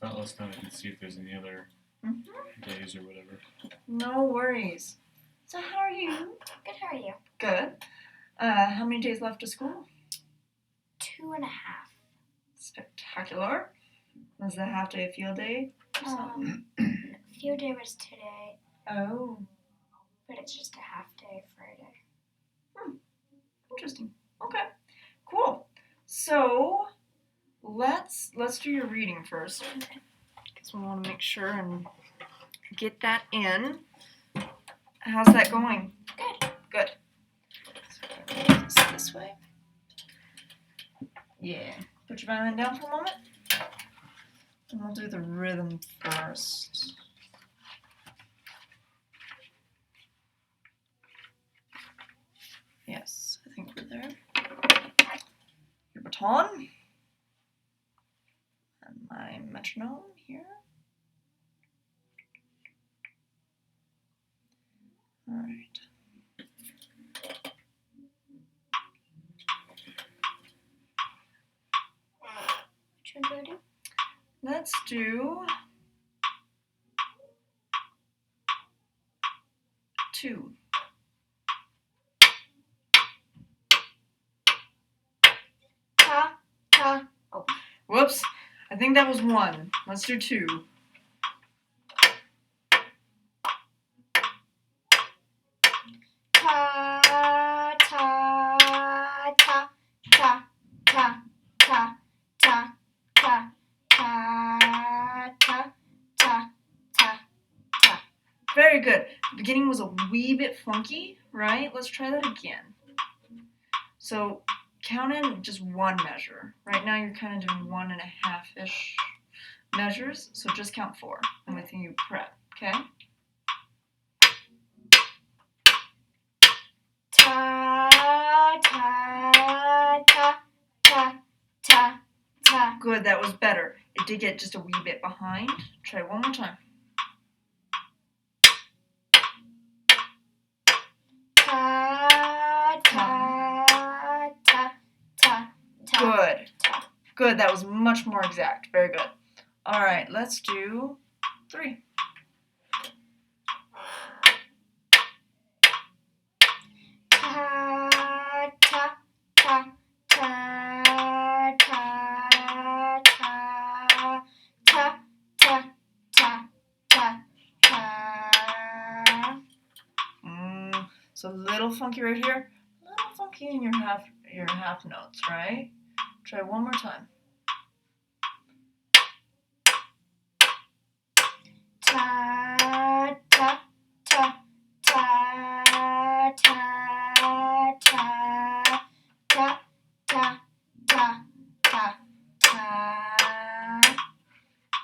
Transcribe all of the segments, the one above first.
thought last time I could see if there's any other days or whatever. No worries. So how are you? Good, how are you? Good. How many days left of school? 2.5. Spectacular. Was the half day a field day? Field day was today, Oh, but it's just a half day Friday. interesting. Okay, cool. So let's do your reading first, because we want to make sure and get that in. How's that going? Good. Good. So this way. Yeah. Put your violin down for a moment. And we'll do the rhythm first. Yes, I think we're there. Your baton. And my metronome here. All right. Which one do I do? Let's do 2. Ta, ta. Oh. Whoops. I think that was 1. Let's do 2. Ta, ta, ta, ta, ta, ta, ta, ta, ta, ta, ta, ta, ta. Very good. The beginning was a wee bit funky, right? Let's try that again. So count in just 1 measure. Right now you're kind of doing 1.5-ish measures, so just count 4. And with you prep, okay? Ta, ta, ta, ta, ta, ta. Good, that was better. It did get just a wee bit behind. Try one more time. Ta, ta, ta, ta, ta. Good. Ta. Good, that was much more exact. Very good. All right, let's do 3. Ta, ta, ta, ta, ta, ta, ta, ta, ta, ta, ta. So a little funky right here, a little funky in your half notes, right? Try one more time. Ta, ta, ta, ta, ta, ta, ta, ta, ta, ta, ta.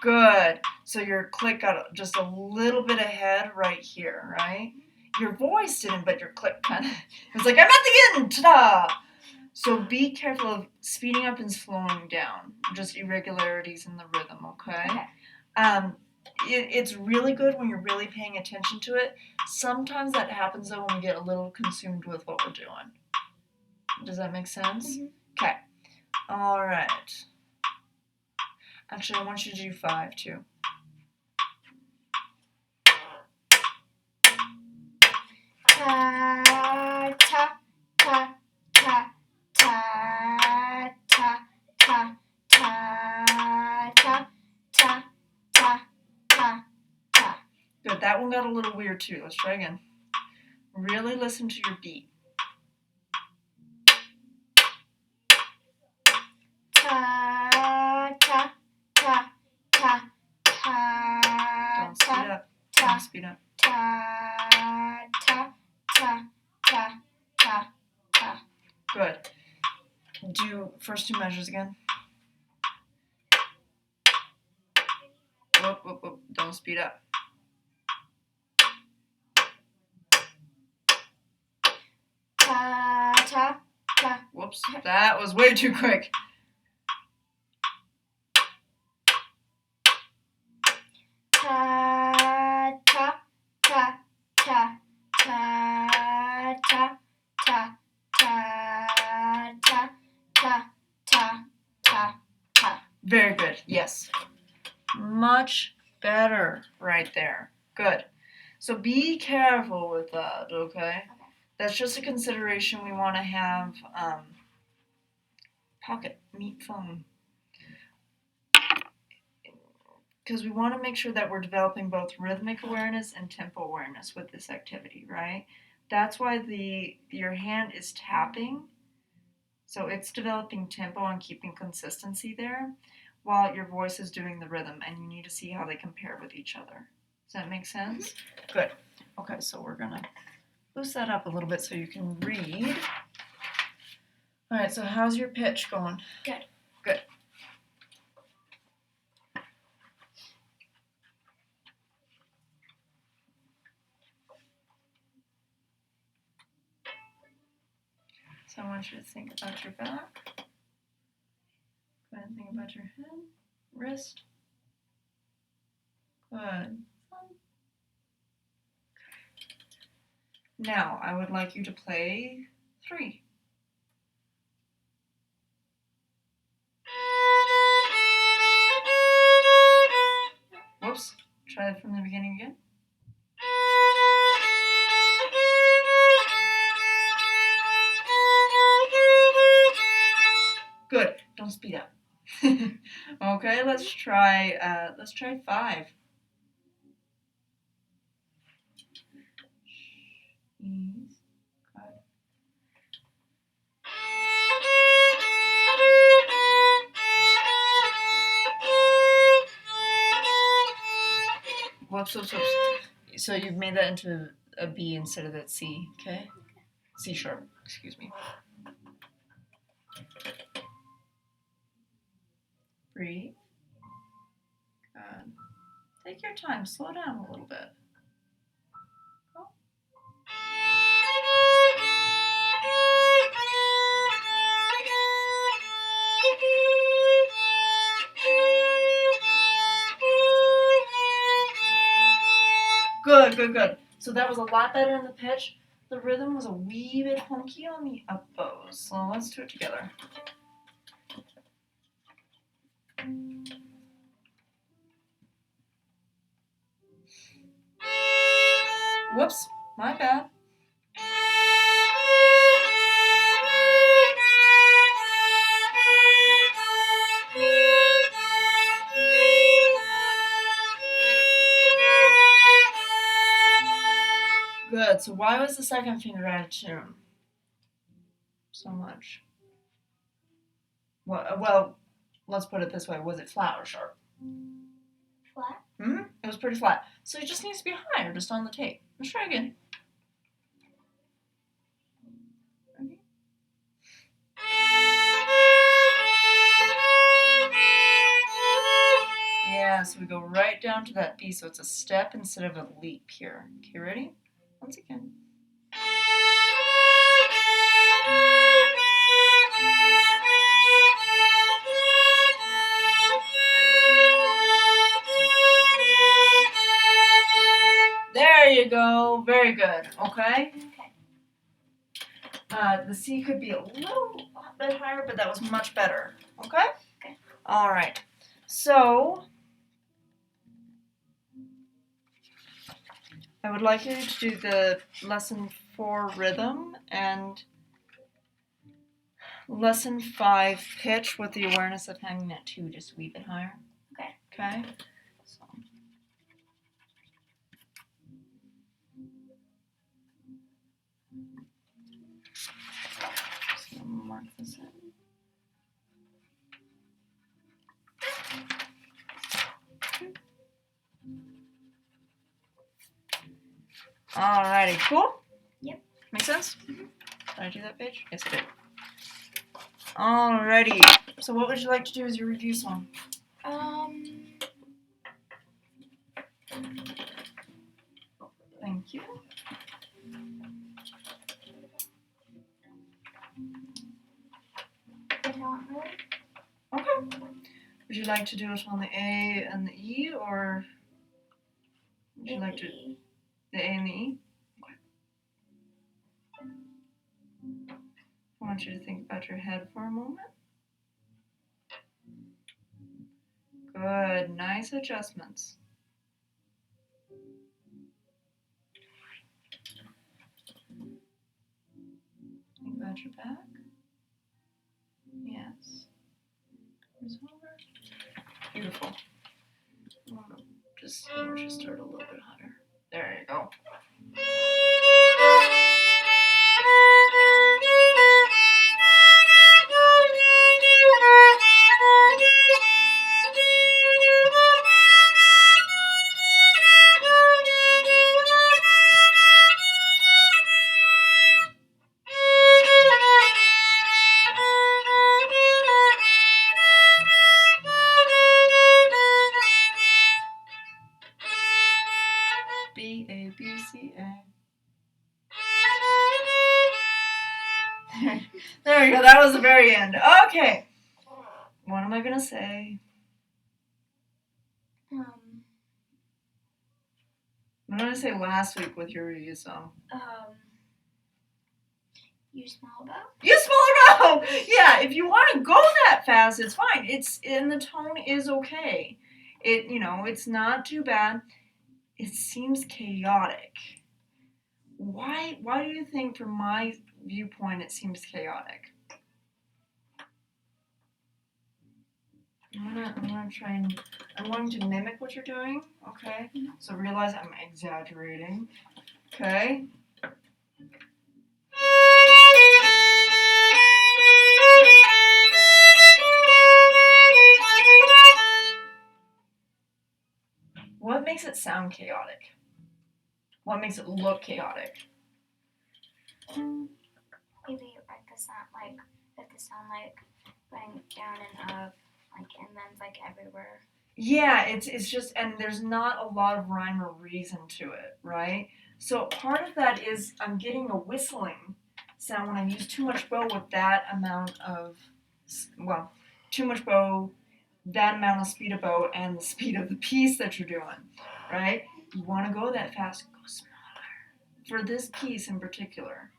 Good. So your click got just a little bit ahead right here, right? Your voice didn't, but your click kind of, it was like, I'm at the end, ta-da! So be careful of speeding up and slowing down, just irregularities in the rhythm, okay? It's really good when you're really paying attention to it. Sometimes that happens though when we get a little consumed with what we're doing. Does that make sense? Okay. All right. Actually, I want you to do 5 too. Ta, ta, ta, ta, ta, ta, ta, ta, ta, ta, ta, ta, ta. Good. That one got a little weird too. Let's try again. Really listen to your beat. Ta, ta, ta, ta, ta, Don't speed up. Don't speed up. ta, ta, ta, ta, ta, ta. Good. Do first 2 measures again. Whoop, whoop, whoop. Don't speed up. Ta, ta, ta. Whoops. That was way too quick. Ta, ta, ta, ta, ta, ta, ta, ta, ta, ta, ta, ta, ta. Very good. Yes. Much better right there. Good. So be careful with that, okay? That's just a consideration we want to have. Pocket, meet phone. Because we want to make sure that we're developing both rhythmic awareness and tempo awareness with this activity, right? That's why your hand is tapping. So it's developing tempo and keeping consistency there while your voice is doing the rhythm, and you need to see how they compare with each other. Does that make sense? Good. Okay, so we're going to boost that up a little bit so you can read. All right, so how's your pitch going? Good. Good. So I want you to think about your back. Go ahead and think about your head, wrist. Good. Now, I would like you to play 3. Whoops. Try it from the beginning again. Good. Don't speed up. Okay, let's try 5. Ease. Good. Whoops, whoops, whoops. So you've made that into a B instead of that C, okay? C sharp, excuse me. Breathe. Good. Take your time, slow down a little bit. Go. Good, good, good. So that was a lot better in the pitch. The rhythm was a wee bit funky on the up bows. So let's do it together. Whoops, my bad. Good. So why was the second finger out of tune? So much. Well, let's put it this way. Was it flat or sharp? Flat. It was pretty flat. So it just needs to be higher, just on the tape. Let's try again. Okay. Yeah, so we go right down to that B, so it's a step instead of a leap here. Okay, ready? Once again. There you go. Very good. Okay? The C could be a little bit higher, but that was much better. Okay? Okay. All right. So, I would like you to do the lesson 4 rhythm and lesson 5 pitch with the awareness of hanging that 2 just a wee bit higher. Okay. Okay? So. Just gonna mark this in. Alrighty, cool? Yep. Make sense? Mm-hmm. Did I do that page? Yes, I did. Alrighty. So what would you like to do as your review song? Thank you. Okay. Would you like to do it on the A and the E, or would you like to the A and the E? Okay. I want you to think about your head for a moment. Good. Nice adjustments. Think about your back. Yes. Where's over? Beautiful. Just start a little bit higher. There you go. B-A-B-C-A. There we go. That was the very end. Okay. What am I going to say? What did I say last week with your review song? You smell about? You smell about! Yeah, if you want to go that fast, it's fine. And the tone is okay. It's not too bad. It seems chaotic. Why do you think, from my viewpoint, it seems chaotic? I'm going to mimic what you're doing, okay? So realize I'm exaggerating, okay? What makes it sound chaotic? What makes it look chaotic? Maybe like the sound, going down and up, and then everywhere. Yeah, it's just, and there's not a lot of rhyme or reason to it, right? So part of that is I'm getting a whistling sound when I use too much bow with that amount of, too much bow, that amount of speed of bow, and the speed of the piece that you're doing, right? You want to go that fast, go smaller. For this piece in particular.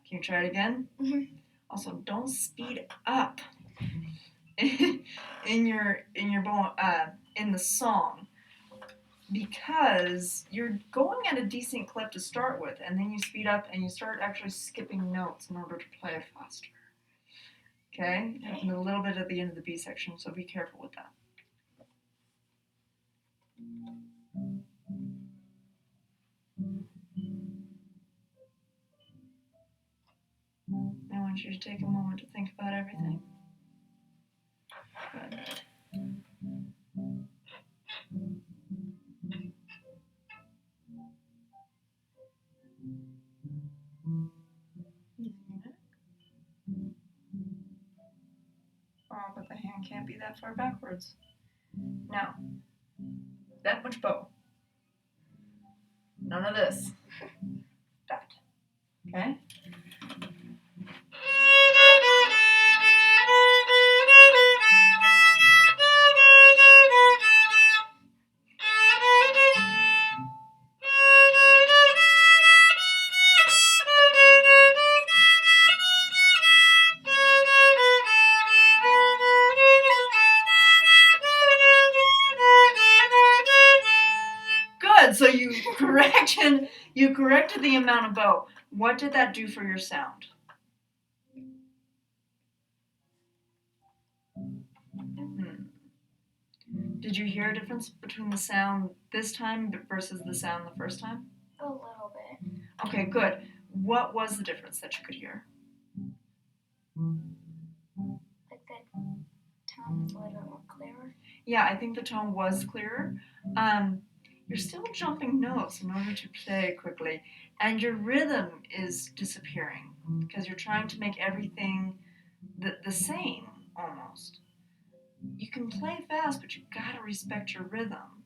Can you try it again? Mm-hmm. Also, don't speed up in the song, because you're going at a decent clip to start with, and then you speed up and you start actually skipping notes in order to play it faster. Okay? It happened a little bit at the end of the B section, so be careful with that. I want you to take a moment to think about everything. Good. Oh, but the hand can't be that far backwards. Now, that much bow. None of this. That. Okay? Good. So you corrected the amount of bow. What did that do for your sound? Did you hear a difference between the sound this time versus the sound the first time? A little bit. Okay, good. What was the difference that you could hear? The tone was a little bit more clearer. Yeah, I think the tone was clearer. You're still jumping notes in order to play quickly, and your rhythm is disappearing because you're trying to make everything the same almost. You can play fast, but you've got to respect your rhythm.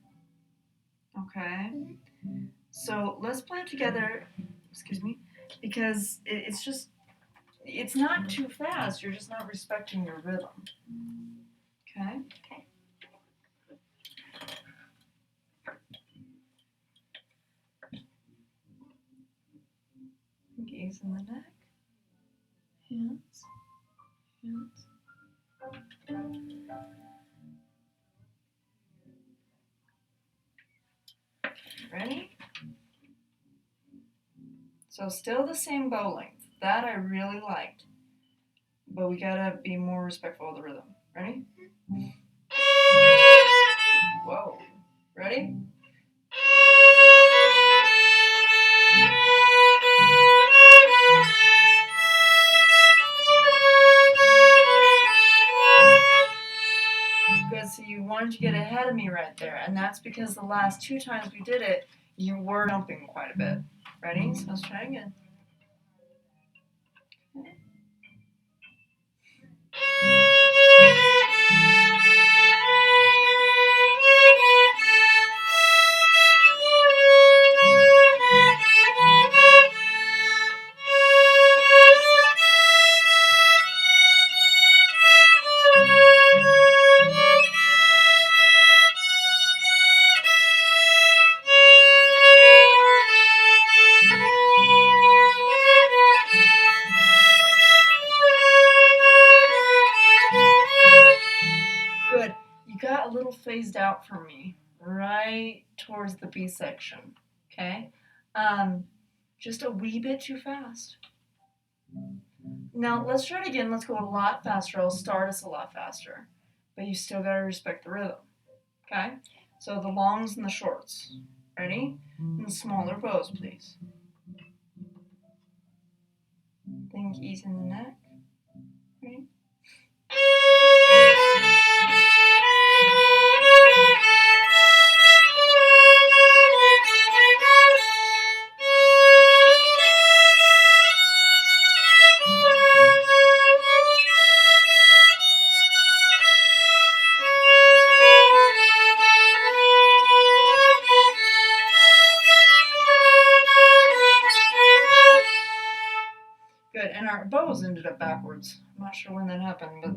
Okay? Mm-hmm. So let's play it together, because it's not too fast, you're just not respecting your rhythm. Okay? Okay. Gaze in the neck. Hands. Hands. Ready? So still the same bow length. That I really liked. But we gotta be more respectful of the rhythm. Ready? Whoa. Ready? Good, so you wanted to get ahead of me right there, and that's because the last 2 times we did it, you were jumping quite a bit. Ready? So let's try again. Good. You got a little phased out for me, right towards the B section. Okay? Just a wee bit too fast. Now let's try it again. Let's go a lot faster. I'll start us a lot faster. But you still gotta respect the rhythm. Okay? So the longs and the shorts. Ready? And smaller bows, please. Think ease in the neck. Ready? Good, and our bows ended up backwards. I'm not sure when that happened, but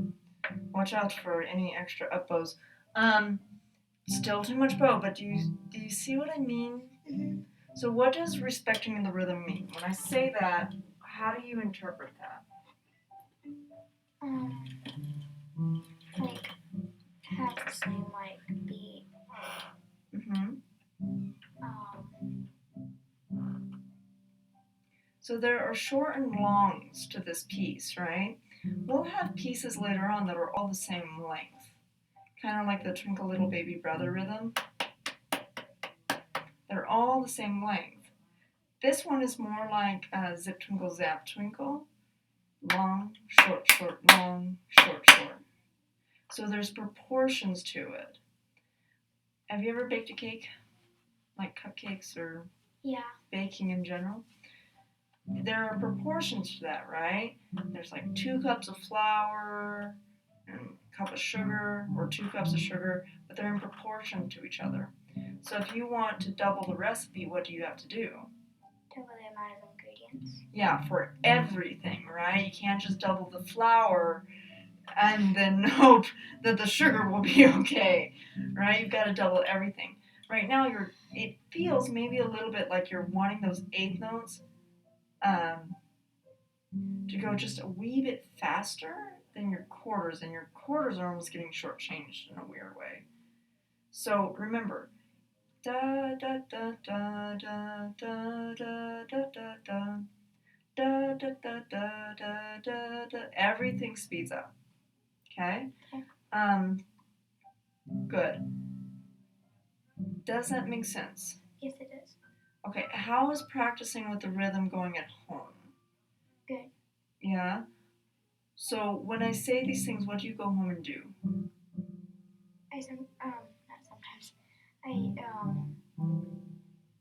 watch out for any extra up bows. Still too much bow, but do you see what I mean? Mm-hmm. So what does respecting the rhythm mean? When I say that, how do you interpret that? Like have the same like beat. Mm-hmm. Um, So there are short and longs to this piece, right? We'll have pieces later on that are all the same length. Kind of like the Twinkle Little Baby Brother rhythm. They're all the same length. This one is more like Zip Twinkle Zap Twinkle. Long, short, short, long, short, short. So there's proportions to it. Have you ever baked a cake? Like cupcakes or yeah. baking in general? There are proportions to that, right? There's like 2 cups of flour and a cup of sugar, or 2 cups of sugar, but they're in proportion to each other. So if you want to double the recipe, what do you have to do? Double the amount of ingredients. Yeah, for everything, right? You can't just double the flour and then hope that the sugar will be okay, right? You've got to double everything. Right now, it feels maybe a little bit like you're wanting those 8th notes to go just a wee bit faster than your quarters, and your quarters are almost getting shortchanged in a weird way. So remember, da da da da da da da da da da. Da, da, da, da, da, da, da. Everything speeds up. Okay? Good. Does that make sense? Yes, it does. Okay, how is practicing with the rhythm going at home? Good. Yeah? So when I say these things, what do you go home and do? Not sometimes. I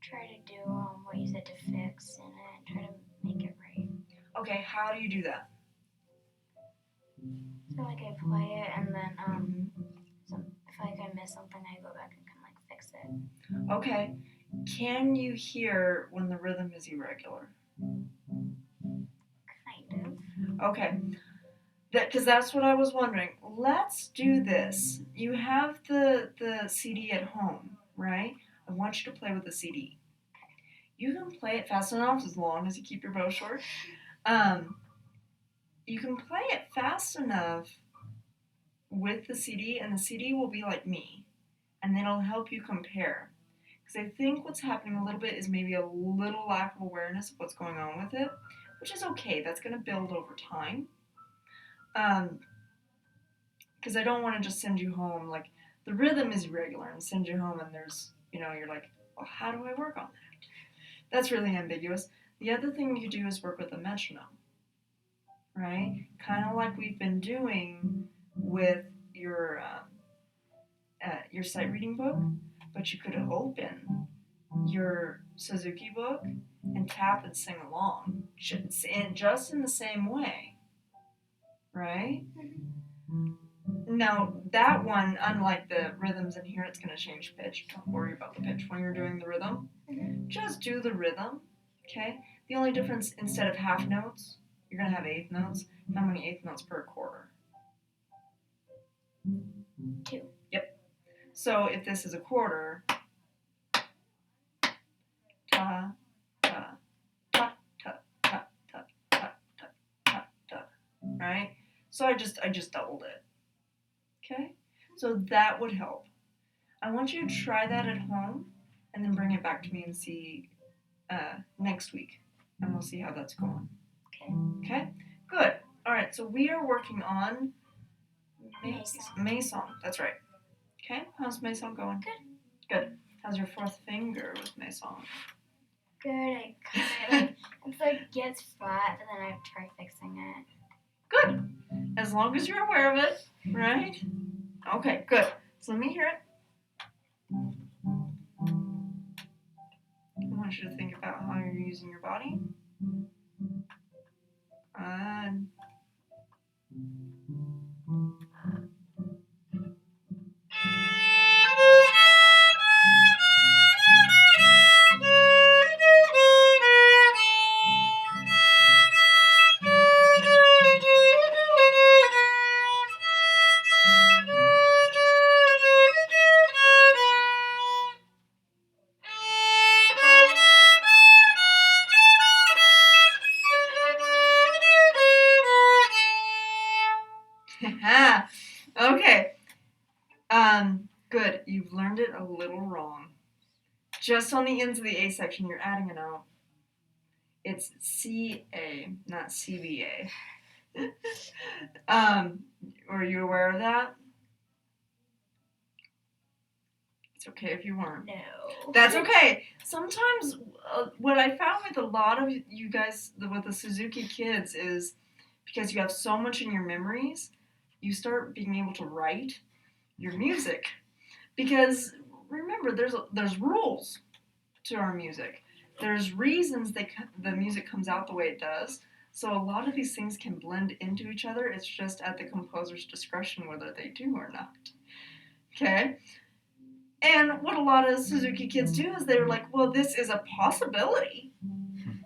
try to do what you said to fix and then try to make it right. Okay, how do you do that? So like I play it and then if like I miss something, I go back and kind of like fix it. Okay, can you hear when the rhythm is irregular? Kind of. Okay, because that's what I was wondering. Let's do this. You have the CD at home, right? I want you to play with the CD. You can play it fast enough as long as you keep your bow short. You can play it fast enough with the CD, and the CD will be like me, and then it'll help you compare. Because I think what's happening a little bit is maybe a little lack of awareness of what's going on with it, which is okay. That's going to build over time. Because I don't want to just send you home, like, the rhythm is irregular and send you home and there's, you're like, well, how do I work on that? That's really ambiguous. The other thing you do is work with a metronome, right? Kind of like we've been doing with your sight reading book, but you could open your Suzuki book and tap and sing along, and just in the same way, right? Now, that one, unlike the rhythms in here, it's going to change pitch. Don't worry about the pitch when you're doing the rhythm. Just do the rhythm, okay? The only difference, instead of half notes, you're going to have eighth notes. How many eighth notes per quarter? 2. Yep. So if this is a quarter, ta, ta, ta, ta, ta, ta, ta, ta, ta, ta, right? So I just doubled it. Okay? So that would help. I want you to try that at home and then bring it back to me and see next week. And we'll see how that's going. Okay. Okay? Good. All right, so we are working on Maison. Maison. That's right. Okay? How's Maison going? Good. How's your fourth finger with Maison? Good. I kind of it gets flat, but then I try fixing it. Good. As long as you're aware of it, right? Okay, good. So let me hear it. I want you to think about how you're using your body. Okay. Good. You've learned it a little wrong. Just on the ends of the A section, you're adding a note. It's C-A, not C-B-A. Were you aware of that? It's okay if you weren't. No. That's okay. Sometimes what I found with a lot of you guys, with the Suzuki kids, is because you have so much in your memories, you start being able to write your music. Because remember, there's rules to our music. There's reasons the music comes out the way it does. So a lot of these things can blend into each other. It's just at the composer's discretion whether they do or not. Okay? And what a lot of Suzuki kids do is they're like, well, this is a possibility.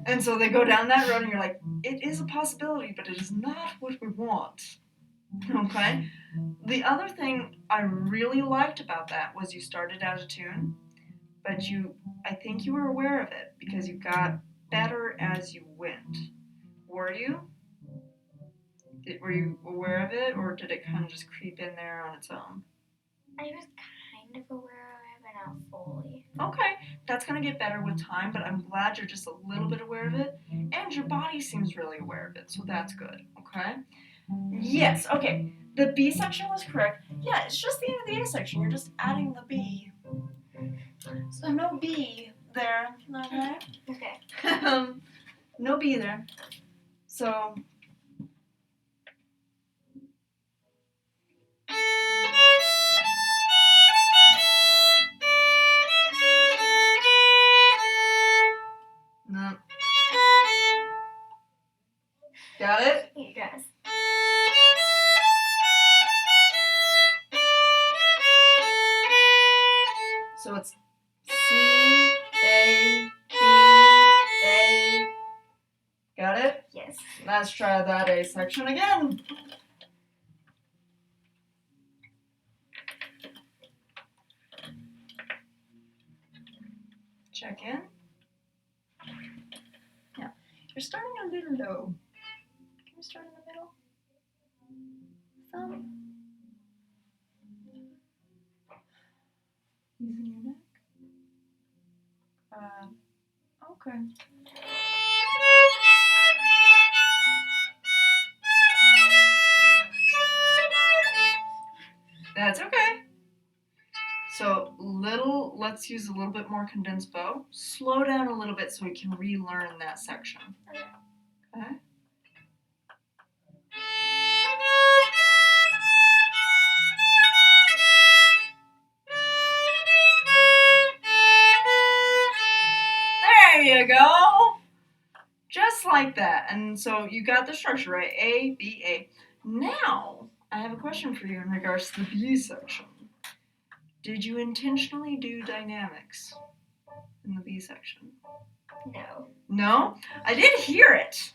And so they go down that road and you're like, it is a possibility, but it is not what we want. Okay? The other thing I really liked about that was you started out a tune, but I think you were aware of it because you got better as you went. Were you? Were you aware of it, or did it kind of just creep in there on its own? I was kind of aware of it, but not fully. Okay, that's going to get better with time, but I'm glad you're just a little bit aware of it, and your body seems really aware of it, so that's good, okay? Yes, okay, the B section was correct. Yeah, it's just the end of the A section, you're just adding the B. So no B there, okay? Okay. No B there. So... No. Got it? Yes. So it's C, A, B, A. Got it? Yes. Let's try that A section again. Check in. Yeah. You're starting a little low. Can we start in the middle? Thumb. Using your neck. Okay. That's okay. So let's use a little bit more condensed bow. Slow down a little bit so we can relearn that section. Okay. There you go. Just like that. And so you got the structure, right? A, B, A. Now, I have a question for you in regards to the B section. Did you intentionally do dynamics in the B section? No. No? I did hear it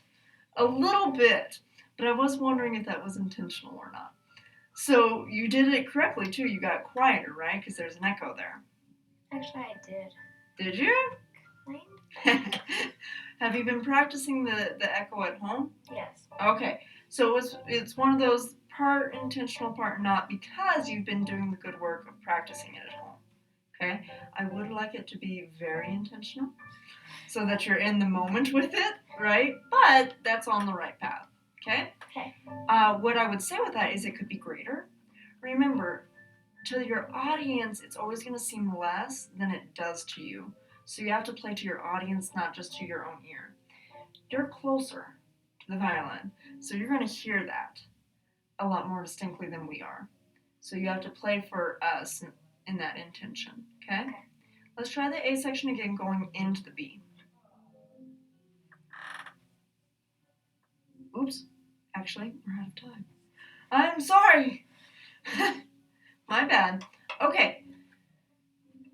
a little bit, but I was wondering if that was intentional or not. So you did it correctly too. You got quieter, right? Because there's an echo there. Actually, I did. Did you? Kind? Have you been practicing the echo at home? Yes. Okay. So it's one of those part intentional, part not, because you've been doing the good work of practicing it at home. Okay? I would like it to be very intentional so that you're in the moment with it, right? But that's on the right path. Okay? Okay. What I would say with that is it could be greater. Remember, to your audience, it's always going to seem less than it does to you. So you have to play to your audience, not just to your own ear. You're closer to the violin, so you're going to hear that a lot more distinctly than we are. So you have to play for us in that intention, okay? Let's try the A section again, going into the B. Oops, actually, we're out of time. I'm sorry. My bad. Okay.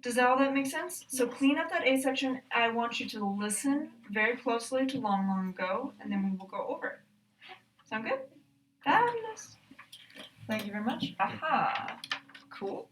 Does all that make sense? So clean up that A section. I want you to listen very closely to Long, Long Ago, and then we will go over it. Sound good? Fabulous. Thank you very much. Aha. Cool.